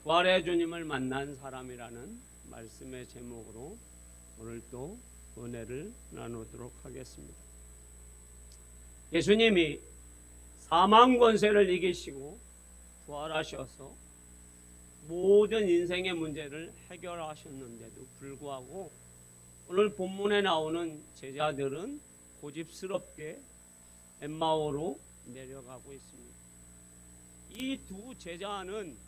부활의 주님을 만난 사람이라는 말씀의 제목으로 오늘 또 은혜를 나누도록 하겠습니다. 예수님이 사망 권세를 이기시고 부활하셔서 모든 인생의 문제를 해결하셨는데도 불구하고 오늘 본문에 나오는 제자들은 고집스럽게 엠마오로 내려가고 있습니다. 이 두 제자는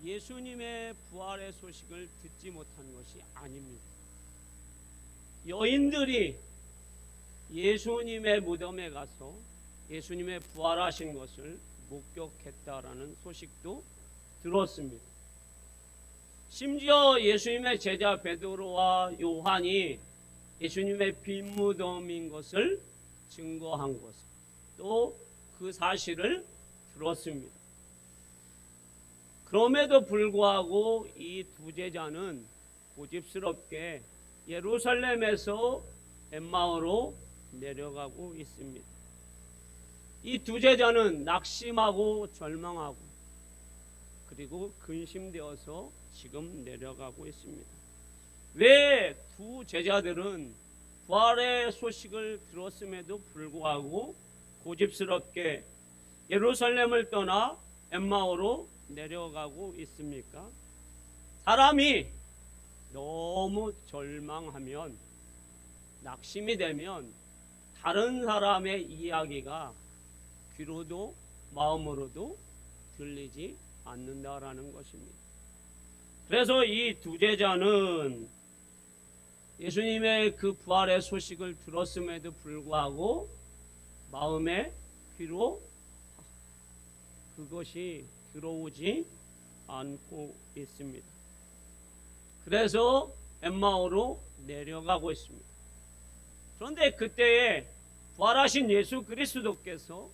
예수님의 부활의 소식을 듣지 못한 것이 아닙니다. 여인들이 예수님의 무덤에 가서 예수님의 부활하신 것을 목격했다라는 소식도 들었습니다. 심지어 예수님의 제자 베드로와 요한이 예수님의 빈 무덤인 것을 증거한 것을 또 그 사실을 들었습니다. 그럼에도 불구하고 이 두 제자는 고집스럽게 예루살렘에서 엠마오로 내려가고 있습니다. 이 두 제자는 낙심하고 절망하고 그리고 근심되어서 지금 내려가고 있습니다. 왜 두 제자들은 부활의 소식을 들었음에도 불구하고 고집스럽게 예루살렘을 떠나 엠마오로 내려가고 있습니까? 사람이 너무 절망하면, 낙심이 되면 다른 사람의 이야기가 귀로도 마음으로도 들리지 않는다라는 것입니다. 그래서 이 두 제자는 예수님의 그 부활의 소식을 들었음에도 불구하고 마음의 귀로 그것이 들어오지 않고 있습니다. 그래서 엠마오로 내려가고 있습니다. 그런데 그때에 부활하신 예수 그리스도께서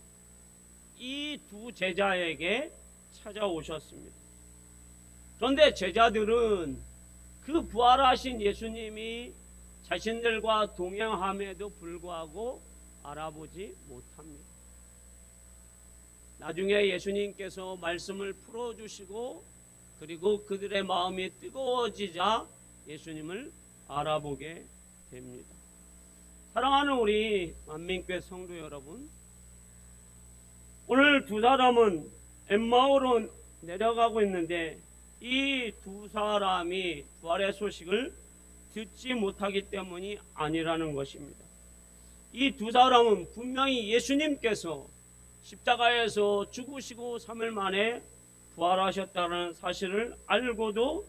이 두 제자에게 찾아오셨습니다. 그런데 제자들은 그 부활하신 예수님이 자신들과 동행함에도 불구하고 알아보지 못합니다. 나중에 예수님께서 말씀을 풀어주시고 그리고 그들의 마음이 뜨거워지자 예수님을 알아보게 됩니다. 사랑하는 우리 만민교회 성도 여러분, 오늘 두 사람은 엠마오로 내려가고 있는데 이 두 사람이 부활의 소식을 듣지 못하기 때문이 아니라는 것입니다. 이 두 사람은 분명히 예수님께서 십자가에서 죽으시고 3일 만에 부활하셨다는 사실을 알고도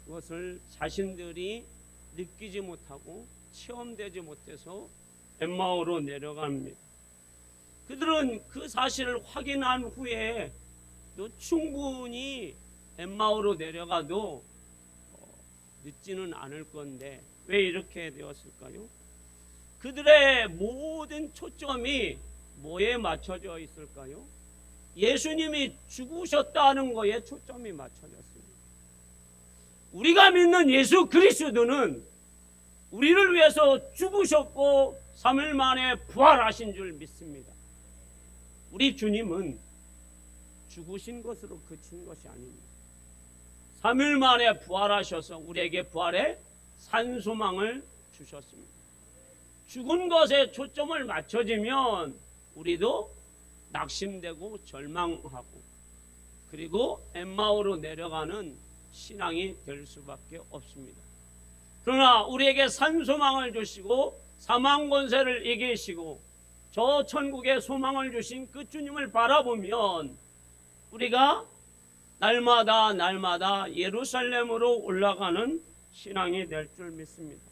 그것을 자신들이 느끼지 못하고 체험되지 못해서 엠마오로 내려갑니다. 그들은 그 사실을 확인한 후에 또 충분히 엠마오로 내려가도 늦지는 않을 건데 왜 이렇게 되었을까요? 그들의 모든 초점이 뭐에 맞춰져 있을까요? 예수님이 죽으셨다는 거에 초점이 맞춰졌습니다. 우리가 믿는 예수 그리스도는 우리를 위해서 죽으셨고 3일 만에 부활하신 줄 믿습니다. 우리 주님은 죽으신 것으로 그친 것이 아닙니다. 3일 만에 부활하셔서 우리에게 부활의 산소망을 주셨습니다. 죽은 것에 초점을 맞춰지면 우리도 낙심되고 절망하고 그리고 엠마오로 내려가는 신앙이 될 수밖에 없습니다. 그러나 우리에게 산소망을 주시고 사망 권세를 이기시고 저 천국의 소망을 주신 그 주님을 바라보면 우리가 날마다 예루살렘으로 올라가는 신앙이 될 줄 믿습니다.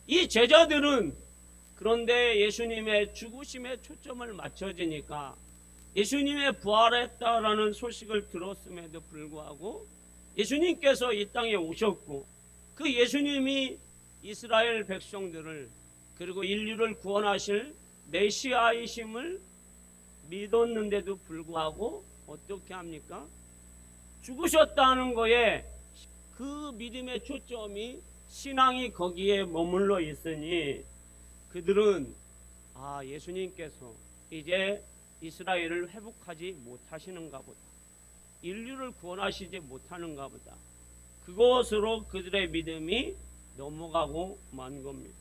이 제자들은 그런데 예수님의 죽으심에 초점을 맞춰지니까 예수님의 부활했다라는 소식을 들었음에도 불구하고 예수님께서 이 땅에 오셨고 그 예수님이 이스라엘 백성들을 그리고 인류를 구원하실 메시아이심을 믿었는데도 불구하고 어떻게 합니까? 죽으셨다는 거에 그 믿음의 초점이 신앙이 거기에 머물러 있으니 그들은 예수님께서 이제 이스라엘을 회복하지 못하시는가 보다. 인류를 구원하시지 못하는가 보다. 그곳으로 그들의 믿음이 넘어가고 만 겁니다.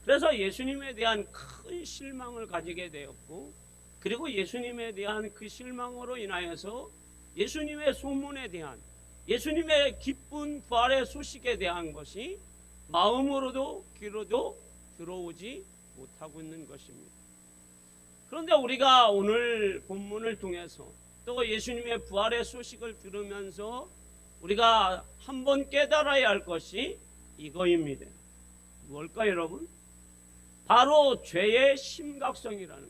그래서 예수님에 대한 큰 실망을 가지게 되었고, 그리고 예수님에 대한 그 실망으로 인하여서 예수님의 소문에 대한, 예수님의 기쁜 부활의 소식에 대한 것이 마음으로도 귀로도 들어오지 못하고 있는 것입니다. 그런데 우리가 오늘 본문을 통해서 또 예수님의 부활의 소식을 들으면서 우리가 한번 깨달아야 할 것이 이거입니다. 뭘까 여러분? 바로 죄의 심각성이라는 것.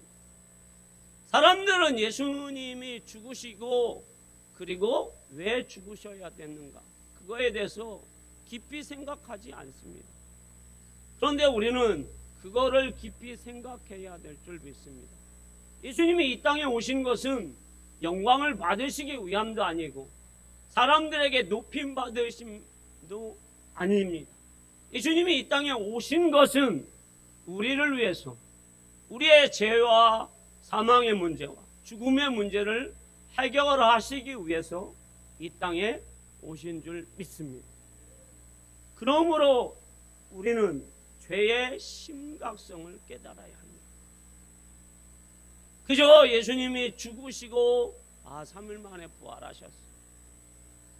사람들은 예수님이 죽으시고 그리고 왜 죽으셔야 됐는가, 그거에 대해서 깊이 생각하지 않습니다. 그런데 우리는 그거를 깊이 생각해야 될 줄 믿습니다. 예수님이 이 땅에 오신 것은 영광을 받으시기 위함도 아니고 사람들에게 높임 받으심도 아닙니다. 예수님이 이 땅에 오신 것은 우리를 위해서 우리의 죄와 사망의 문제와 죽음의 문제를 해결을 하시기 위해서 이 땅에 오신 줄 믿습니다. 그러므로 우리는 죄의 심각성을 깨달아야 합니다. 그저 예수님이 죽으시고 3일 만에 부활하셨어요.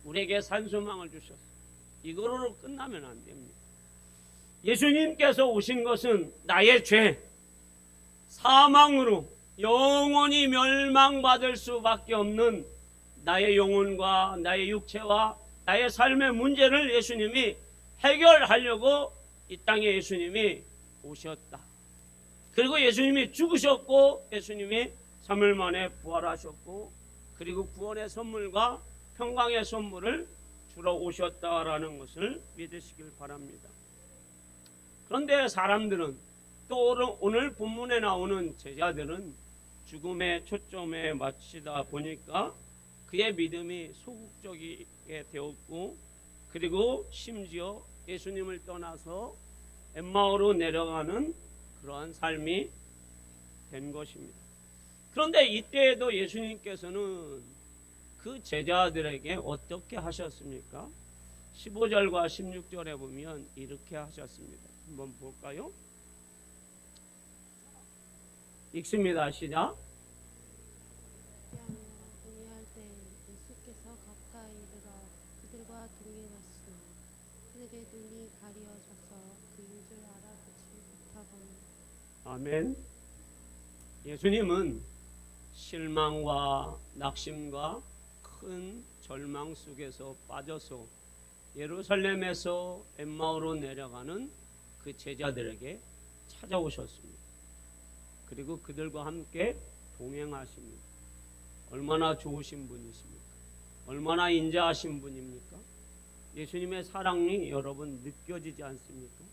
우리에게 산소망을 주셨어요. 이거로 끝나면 안 됩니다. 예수님께서 오신 것은 나의 죄, 사망으로 영원히 멸망받을 수밖에 없는 나의 영혼과 나의 육체와 나의 삶의 문제를 예수님이 해결하려고 이 땅에 예수님이 오셨다. 그리고 예수님이 죽으셨고 예수님이 3일 만에 부활하셨고 그리고 구원의 선물과 평강의 선물을 주러 오셨다라는 것을 믿으시길 바랍니다. 그런데 사람들은 또 오늘 본문에 나오는 제자들은 죽음의 초점에 맞추다 보니까 그의 믿음이 소극적이게 되었고 그리고 심지어 예수님을 떠나서 엠마오로 내려가는 그러한 삶이 된 것입니다. 그런데 이때에도 예수님께서는 그 제자들에게 어떻게 하셨습니까? 15절과 16절에 보면 이렇게 하셨습니다. 한번 볼까요? 읽습니다. 시작. 공유할 때 예수께서 가까이 이르러 그들과 동행하시니 그들의 눈이 가리워져서 그인 줄 알아보지 못하거늘. 아멘. 예수님은 실망과 낙심과 큰 절망 속에서 빠져서 예루살렘에서 엠마오로 내려가는 그 제자들에게 찾아오셨습니다. 그리고 그들과 함께 동행하십니다. 얼마나 좋으신 분이십니까? 얼마나 인자하신 분입니까? 예수님의 사랑이 여러분 느껴지지 않습니까?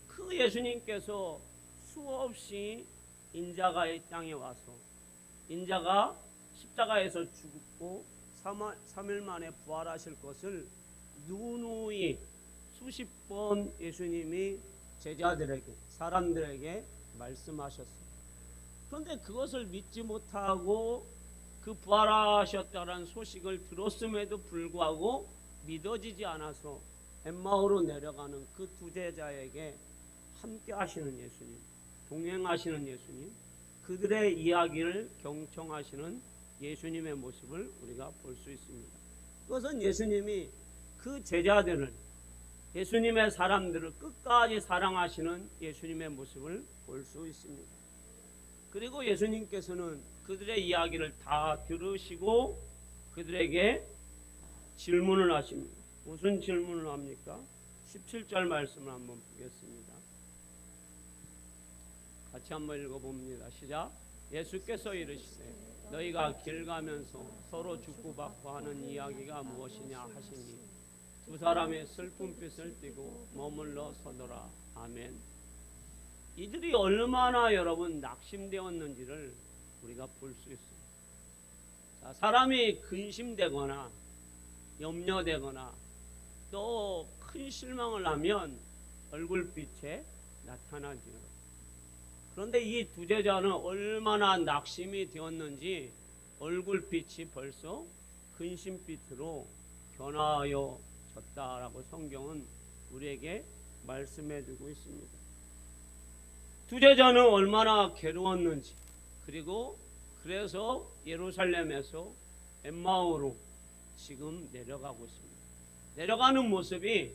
그 예수님께서 수없이 인자가 이 땅에 와서 인자가 십자가에서 죽고 3일 만에 부활하실 것을 누누이 수십 번 예수님이 제자들에게 사람들에게 말씀하셨어요. 그런데 그것을 믿지 못하고 그 부활하셨다는 소식을 들었음에도 불구하고 믿어지지 않아서 엠마오로 내려가는 그 두 제자에게 함께 하시는 예수님, 동행하시는 예수님, 그들의 이야기를 경청하시는 예수님의 모습을 우리가 볼 수 있습니다. 그것은 예수님이 그 제자들을, 예수님의 사람들을 끝까지 사랑하시는 예수님의 모습을 볼 수 있습니다. 그리고 예수님께서는 그들의 이야기를 다 들으시고 그들에게 질문을 하십니다. 무슨 질문을 합니까? 17절 말씀을 한번 보겠습니다. 같이 한번 읽어봅니다. 시작. 예수께서 이르시되 너희가 길 가면서 서로 주고받고 하는 이야기가 무엇이냐 하시니 두 사람이 슬픈 빛을 띠고 머물러 서더라. 아멘. 이들이 얼마나 여러분 낙심되었는지를 우리가 볼 수 있습니다. 자, 사람이 근심되거나 염려되거나 또 큰 실망을 하면 얼굴빛에 나타나죠. 그런데 이 두 제자는 얼마나 낙심이 되었는지 얼굴빛이 벌써 근심빛으로 변화하여졌다라고 성경은 우리에게 말씀해 주고 있습니다. 두 제자는 얼마나 괴로웠는지, 그리고 그래서 예루살렘에서 엠마오로 지금 내려가고 있습니다. 내려가는 모습이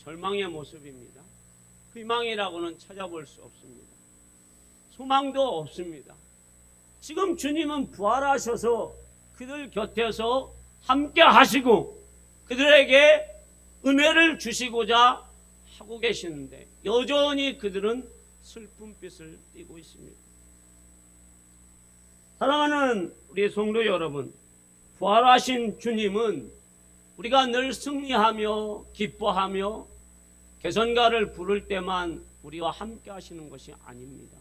절망의 모습입니다. 희망이라고는 찾아볼 수 없습니다. 소망도 없습니다. 지금 주님은 부활하셔서 그들 곁에서 함께 하시고 그들에게 은혜를 주시고자 하고 계시는데 여전히 그들은 슬픔빛을 띠고 있습니다. 사랑하는 우리 성도 여러분, 부활하신 주님은 우리가 늘 승리하며 기뻐하며 개선가를 부를 때만 우리와 함께 하시는 것이 아닙니다.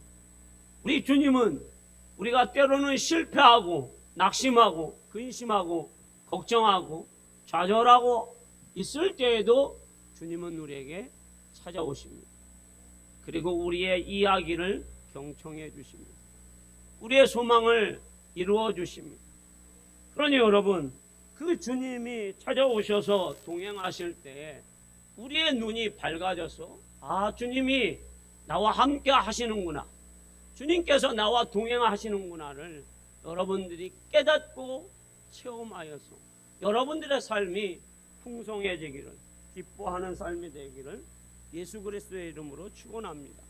우리 주님은 우리가 때로는 실패하고 낙심하고 근심하고 걱정하고 좌절하고 있을 때에도 주님은 우리에게 찾아오십니다. 그리고 우리의 이야기를 경청해 주십니다. 우리의 소망을 이루어 주십니다. 그러니 여러분, 그 주님이 찾아오셔서 동행하실 때에 우리의 눈이 밝아져서 주님이 나와 함께 하시는구나, 주님께서 나와 동행하시는구나를 여러분들이 깨닫고 체험하여서 여러분들의 삶이 풍성해지기를, 기뻐하는 삶이 되기를 예수 그리스도의 이름으로 축원합니다.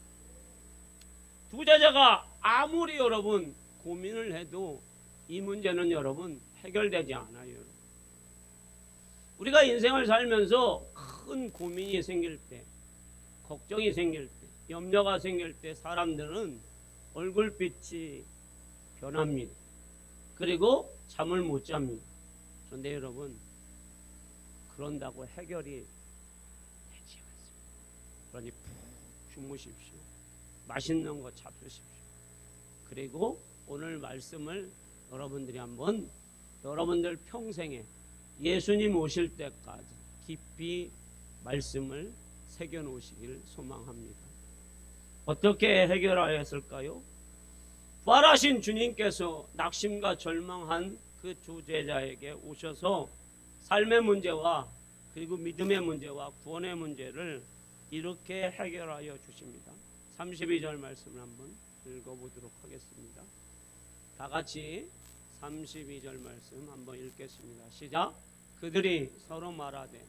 두 제자가 아무리 여러분 고민을 해도 이 문제는 여러분 해결되지 않아요. 우리가 인생을 살면서 큰 고민이 생길 때, 걱정이 생길 때, 염려가 생길 때 사람들은 얼굴빛이 변합니다. 그리고 잠을 못 잡니다. 그런데 여러분, 그런다고 해결이 되지 않습니다. 그러니 푹 주무십시오. 맛있는 거 잡수십시오. 그리고 오늘 말씀을 여러분들이 한번 여러분들 평생에 예수님 오실 때까지 깊이 말씀을 새겨 놓으시길 소망합니다. 어떻게 해결하였을까요? 부활하신 주님께서 낙심과 절망한 그 두 제자에게 오셔서 삶의 문제와 그리고 믿음의 문제와 구원의 문제를 이렇게 해결하여 주십니다. 32절 말씀을 한번 읽어보도록 하겠습니다. 다 같이 32절 말씀 한번 읽겠습니다. 시작. 그들이 서로 말하되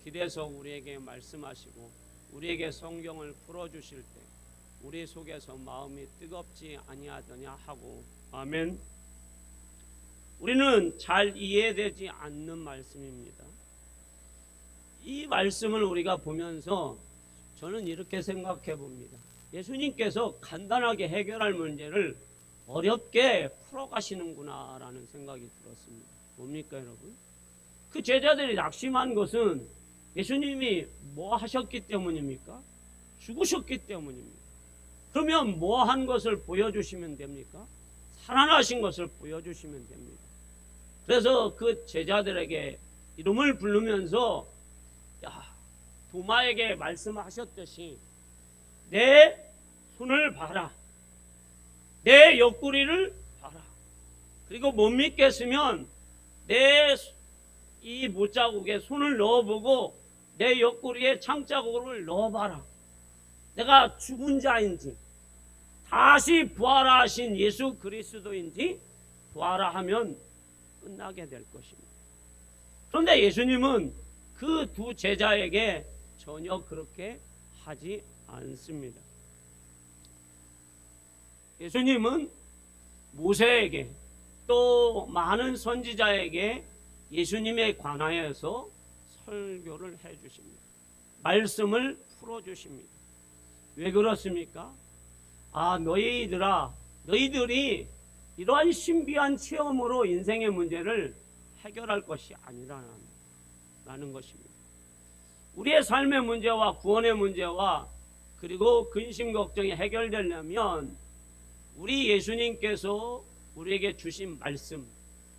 길에서 우리에게 말씀하시고 우리에게 성경을 풀어주실 때 우리 속에서 마음이 뜨겁지 아니하더냐 하고. 아멘. 우리는 잘 이해되지 않는 말씀입니다. 이 말씀을 우리가 보면서 저는 이렇게 생각해 봅니다. 예수님께서 간단하게 해결할 문제를 어렵게 풀어가시는구나 라는 생각이 들었습니다. 뭡니까 여러분? 그 제자들이 낙심한 것은 예수님이 뭐 하셨기 때문입니까? 죽으셨기 때문입니다. 그러면 뭐 한 것을 보여주시면 됩니까? 살아나신 것을 보여주시면 됩니다. 그래서 그 제자들에게 이름을 부르면서 도마에게 말씀하셨듯이 내 손을 봐라, 내 옆구리를 봐라. 그리고 못 믿겠으면 내 이 못자국에 손을 넣어보고 내 옆구리에 창자국을 넣어봐라. 내가 죽은 자인지 다시 부활하신 예수 그리스도인지 부활하면 끝나게 될 것입니다. 그런데 예수님은 그 두 제자에게 전혀 그렇게 하지 않습니다. 예수님은 모세에게 또 많은 선지자에게 예수님에 관하여서 설교를 해주십니다. 말씀을 풀어주십니다. 왜 그렇습니까? 너희들이 이러한 신비한 체험으로 인생의 문제를 해결할 것이 아니라는 것입니다. 우리의 삶의 문제와 구원의 문제와 그리고 근심 걱정이 해결되려면 우리 예수님께서 우리에게 주신 말씀,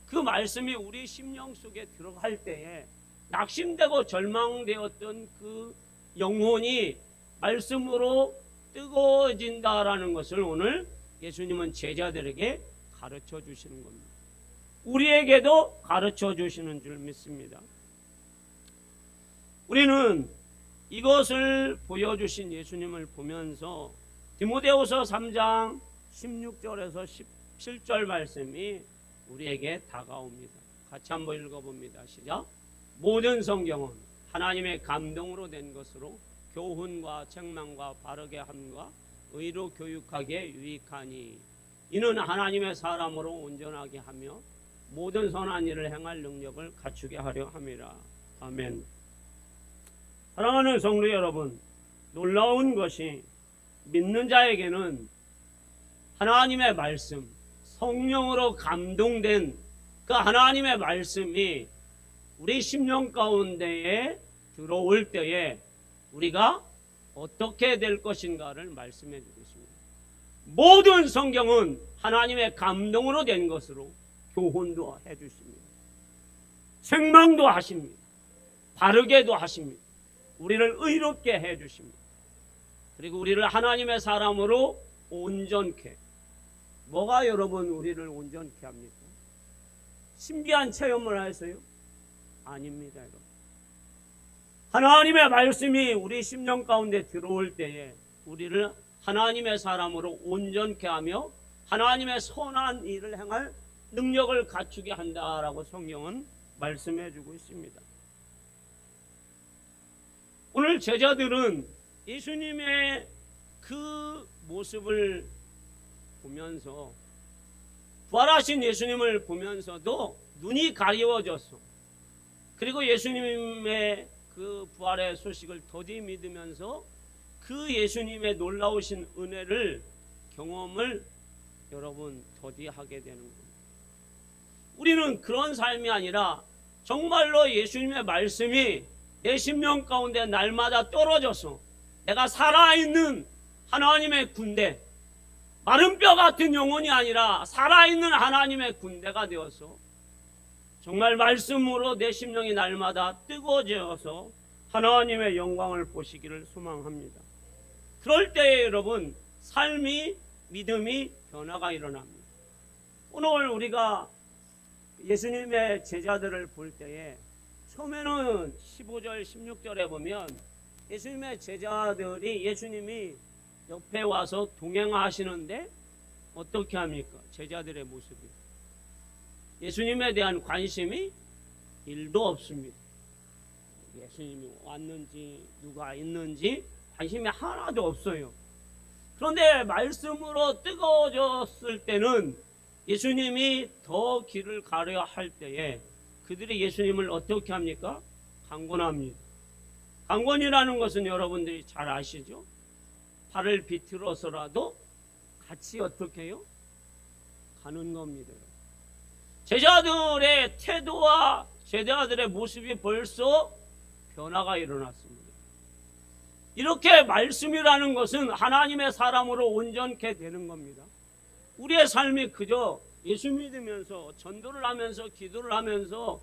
그 말씀이 우리 심령 속에 들어갈 때에 낙심되고 절망되었던 그 영혼이 말씀으로 뜨거워진다라는 것을 오늘 예수님은 제자들에게 가르쳐 주시는 겁니다. 우리에게도 가르쳐 주시는 줄 믿습니다. 우리는 이것을 보여주신 예수님을 보면서 디모데후서 3장 16절에서 17절 말씀이 우리에게 다가옵니다. 같이 한번 읽어봅니다. 시작. 모든 성경은 하나님의 감동으로 된 것으로 교훈과 책망과 바르게 함과 의로 교육하기에 유익하니 이는 하나님의 사람으로 온전하게 하며 모든 선한 일을 행할 능력을 갖추게 하려 함이라. 아멘. 사랑하는 성도 여러분, 놀라운 것이 믿는 자에게는 하나님의 말씀, 성령으로 감동된 그 하나님의 말씀이 우리 심령 가운데에 들어올 때에 우리가 어떻게 될 것인가를 말씀해 주고 있습니다. 모든 성경은 하나님의 감동으로 된 것으로 교훈도 해 주십니다. 책망도 하십니다. 바르게도 하십니다. 우리를 의롭게 해 주십니다. 그리고 우리를 하나님의 사람으로 온전케. 뭐가 여러분 우리를 온전케 합니까? 신비한 체험을 하세요? 아닙니다, 여러분. 하나님의 말씀이 우리 심령 가운데 들어올 때에 우리를 하나님의 사람으로 온전케 하며 하나님의 선한 일을 행할 능력을 갖추게 한다라고 성경은 말씀해 주고 있습니다. 오늘 제자들은 예수님의 그 모습을 보면서 부활하신 예수님을 보면서도 눈이 가리워졌어. 그리고 예수님의 그 부활의 소식을 더디 믿으면서 그 예수님의 놀라우신 은혜를 경험을 여러분 더디 하게 되는 겁니다. 우리는 그런 삶이 아니라 정말로 예수님의 말씀이 내 심령 가운데 날마다 떨어져서 내가 살아있는 하나님의 군대, 마른 뼈 같은 영혼이 아니라 살아있는 하나님의 군대가 되어서 정말 말씀으로 내 심령이 날마다 뜨거워져서 하나님의 영광을 보시기를 소망합니다. 그럴 때에 여러분 삶이 믿음이 변화가 일어납니다. 오늘 우리가 예수님의 제자들을 볼 때에 처음에는 15절 16절에 보면 예수님의 제자들이 예수님이 옆에 와서 동행하시는데 어떻게 합니까? 제자들의 모습이 예수님에 대한 관심이 1도 없습니다. 예수님이 왔는지 누가 있는지 관심이 하나도 없어요. 그런데 말씀으로 뜨거워졌을 때는 예수님이 더 길을 가려야 할 때에 그들이 예수님을 어떻게 합니까? 강권합니다. 강권이라는 것은 여러분들이 잘 아시죠? 발을 비틀어서라도 같이 어떻게 해요? 가는 겁니다. 제자들의 태도와 제자들의 모습이 벌써 변화가 일어났습니다. 이렇게 말씀이라는 것은 하나님의 사람으로 온전케 되는 겁니다. 우리의 삶이 그저 예수 믿으면서 전도를 하면서 기도를 하면서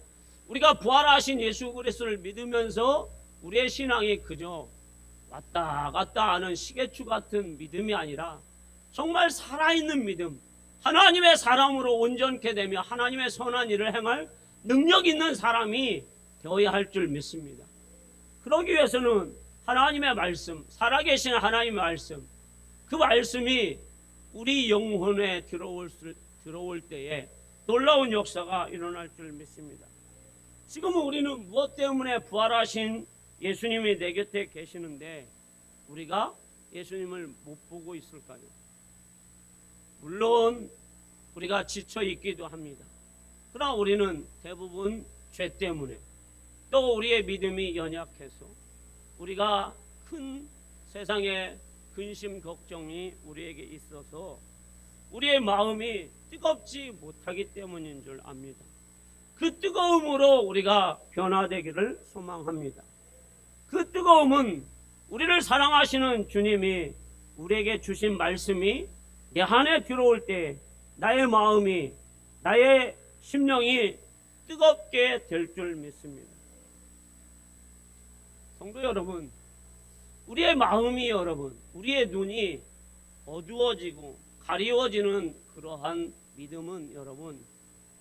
우리가 부활하신 예수 그리스도를 믿으면서 우리의 신앙이 그저 왔다 갔다 하는 시계추 같은 믿음이 아니라 정말 살아있는 믿음, 하나님의 사람으로 온전케 되며 하나님의 선한 일을 행할 능력 있는 사람이 되어야 할 줄 믿습니다. 그러기 위해서는 하나님의 말씀, 살아계신 하나님의 말씀, 그 말씀이 우리 영혼에 들어올 때에 놀라운 역사가 일어날 줄 믿습니다. 지금은 우리는 무엇 때문에 부활하신 예수님이 내 곁에 계시는데 우리가 예수님을 못 보고 있을까요? 물론 우리가 지쳐 있기도 합니다. 그러나 우리는 대부분 죄 때문에 또 우리의 믿음이 연약해서 우리가 큰 세상의 근심 걱정이 우리에게 있어서 우리의 마음이 뜨겁지 못하기 때문인 줄 압니다. 그 뜨거움으로 우리가 변화되기를 소망합니다. 그 뜨거움은 우리를 사랑하시는 주님이 우리에게 주신 말씀이 내 안에 들어올 때 나의 마음이 나의 심령이 뜨겁게 될 줄 믿습니다. 성도 여러분, 우리의 마음이 여러분, 우리의 눈이 어두워지고 가리워지는 그러한 믿음은 여러분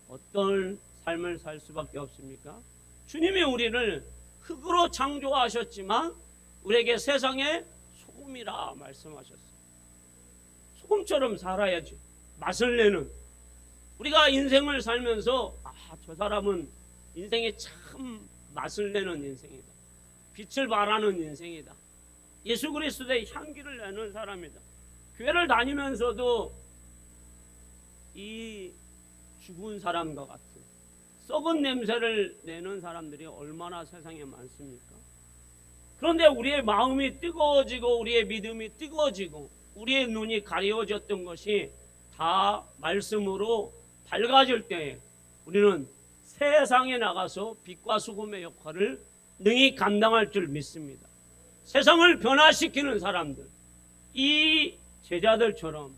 어떤 삶을 살 수밖에 없습니까? 주님이 우리를 흙으로 창조하셨지만 우리에게 세상의 소금이라 말씀하셨어요. 소금처럼 살아야지. 맛을 내는. 우리가 인생을 살면서 저 사람은 인생에 참 맛을 내는 인생이다. 빛을 발하는 인생이다. 예수 그리스도의 향기를 내는 사람이다. 교회를 다니면서도 이 죽은 사람과 같은 썩은 냄새를 내는 사람들이 얼마나 세상에 많습니까? 그런데 우리의 마음이 뜨거워지고 우리의 믿음이 뜨거워지고 우리의 눈이 가려워졌던 것이 다 말씀으로 밝아질 때에 우리는 세상에 나가서 빛과 소금의 역할을 능히 감당할 줄 믿습니다. 세상을 변화시키는 사람들, 이 제자들처럼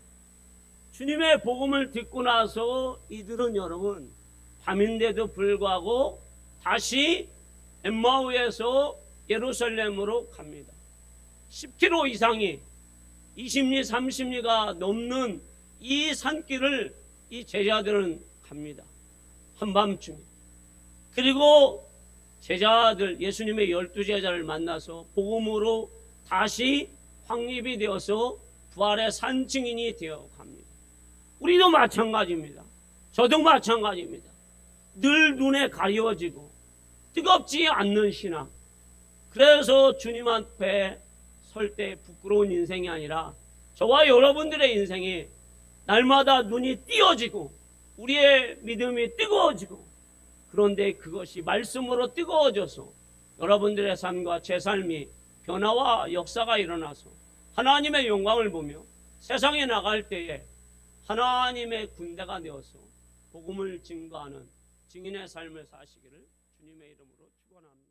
주님의 복음을 듣고 나서 이들은 여러분 밤인데도 불구하고 다시 엠마오에서 예루살렘으로 갑니다. 10km 이상이 20리 30리가 넘는 이 산길을 이 제자들은 갑니다. 한밤중에. 그리고 제자들, 예수님의 12제자를 만나서 복음으로 다시 확립이 되어서 부활의 산증인이 되어 갑니다. 우리도 마찬가지입니다. 저도 마찬가지입니다. 늘 눈에 가려워지고 뜨겁지 않는 신앙. 그래서 주님 앞에 설 때 부끄러운 인생이 아니라 저와 여러분들의 인생이 날마다 눈이 띄어지고 우리의 믿음이 뜨거워지고 그런데 그것이 말씀으로 뜨거워져서 여러분들의 삶과 제 삶이 변화와 역사가 일어나서 하나님의 영광을 보며 세상에 나갈 때에 하나님의 군대가 되어서 복음을 증거하는 증인의 삶을 사시기를 주님의 이름으로 축원합니다.